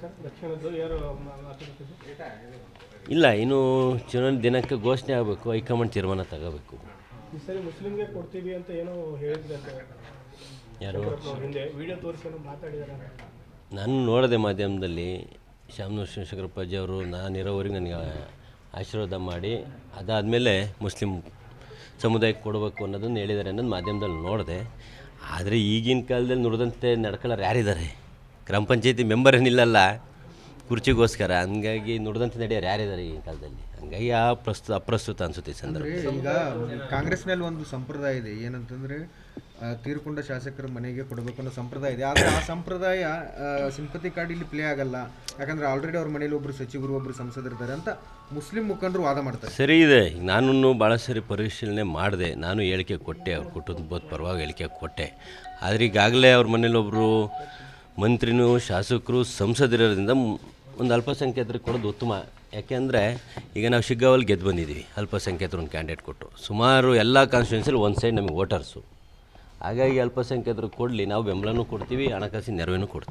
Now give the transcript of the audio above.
Sir ದಕ್ಷಿಣದ್ದು ಯಾರು ಮಾತಾಡ್ತಿದ್ದು? ಇಲ್ಲ, ಇನ್ನು ಚುನಾವಣೆ ದಿನಕ್ಕೆ ಘೋಷಣೆ ಆಗಬೇಕು, ಹೈಕಮಾಂಡ್ ತೀರ್ಮಾನ ತಗೋಬೇಕು. ಈ ಸರಿ ಮುಸ್ಲಿಮ್ಗೆ ಕೊಡ್ತೀವಿ ಅಂತ ಏನೋ ಹೇಳಿದ್ರೆ ಅಂತ ಯಾರು ಹಿಂದೆ ವಿಡಿಯೋ ತೋರಿಸಿ ಏನೋ ಮಾತಾಡಿದಾರೆ. ನಾನು ನೋಡಿದೆ ಮಾಧ್ಯಮದಲ್ಲಿ, ಶಾಮನೂರು ಶಿವಶಂಕರಪ್ಪಾಜಿ ಅವರು ನಾನಿರೋವರೆಗೆ ನನಗೆ ಆಶೀರ್ವಾದ ಮಾಡಿ ಅದಾದಮೇಲೆ ಮುಸ್ಲಿಂ ಸಮುದಾಯಕ್ಕೆ ಕೊಡಬೇಕು ಅನ್ನೋದನ್ನು ಹೇಳಿದ್ದಾರೆ ಅನ್ನೋದು ಮಾಧ್ಯಮದಲ್ಲಿ ನೋಡಿದೆ. ಆದರೆ ಈಗಿನ ಕಾಲದಲ್ಲಿ ನುಡಿದಂತೆ ನಡ್ಕೊಳ್ಳೋರು ಯಾರಿದ್ದಾರೆ? ಗ್ರಾಮ ಪಂಚಾಯತಿ ಮೆಂಬರ್ ಏನಿಲ್ಲಲ್ಲ ಕುರ್ಚಿಗೋಸ್ಕರ, ಹಂಗಾಗಿ ನುಡಿದಂತೆ ನಡೆಯೋರು ಯಾರಿದ್ದಾರೆ ಈಗಿನ ಕಾಲದಲ್ಲಿ? ಹಂಗಾಗಿ ಅಪ್ರಸ್ತುತ ಅನಿಸುತ್ತೆ ಈ ಸಂದರ್ಭ. ಈಗ ಕಾಂಗ್ರೆಸ್ನಲ್ಲಿ ಒಂದು ಸಂಪ್ರದಾಯ ಇದೆ, ಏನಂತಂದರೆ ತೀರ್ಕೊಂಡ ಶಾಸಕರ ಮನೆಗೆ ಕೊಡಬೇಕು ಅನ್ನೋ ಸಂಪ್ರದಾಯ ಇದೆ. ಆದರೆ ಆ ಸಂಪ್ರದಾಯ ಸಿಂಪತಿ ಕಾರ್ಡ್ ಇಲ್ಲಿ ಪ್ಲೇ ಆಗಲ್ಲ, ಯಾಕಂದರೆ ಆಲ್ರೆಡಿ ಅವ್ರ ಮನೇಲಿ ಒಬ್ಬರು ಸಚಿವರು ಒಬ್ಬರು ಸಂಸದರಿದ್ದಾರೆ ಅಂತ ಮುಸ್ಲಿಂ ಮುಖಂಡರು ವಾದ ಮಾಡ್ತಾರೆ. ಸರಿ ಇದೆ, ಈಗ ನಾನು ಭಾಳ ಸರಿ ಪರಿಶೀಲನೆ ಮಾಡಿದೆ, ನಾನು ಹೇಳಿಕೆ ಕೊಟ್ಟೆ, ಅವ್ರ ಕುಟುಂಬದ ಪರವಾಗಿ ಹೇಳಿಕೆ ಕೊಟ್ಟೆ. ಆದರೆ ಈಗಾಗಲೇ ಅವ್ರ ಮನೇಲಿ ಒಬ್ಬರು ಮಂತ್ರಿನೂ ಶಾಸಕರು ಸಂಸದರಿರೋದ್ರಿಂದ ಒಂದು ಅಲ್ಪಸಂಖ್ಯಾತರಿಗೆ ಕೊಡೋದು ಉತ್ತಮ. ಯಾಕೆಂದರೆ ಈಗ ನಾವು ಶಿಗ್ಗಾವಲ್ಲಿ ಗೆದ್ದು ಬಂದಿದ್ದೀವಿ, ಅಲ್ಪಸಂಖ್ಯಾತರು ಒಂದು ಕ್ಯಾಂಡಿಡೇಟ್ ಕೊಟ್ಟು, ಸುಮಾರು ಎಲ್ಲ ಕಾನ್ಸ್ಟಿಟ್ಯೂನ್ಸಿಯಲ್ಲಿ ಒಂದು ಸೈಡ್ ನಮಗೆ ವೋಟರ್ಸು. ಹಾಗಾಗಿ ಅಲ್ಪಸಂಖ್ಯಾತರು ಕೊಡಲಿ, ನಾವು ಬೆಂಬಲನೂ ಕೊಡ್ತೀವಿ, ಹಣಕಾಸಿನ ನೆರವೇನೂ ಕೊಡ್ತೀವಿ.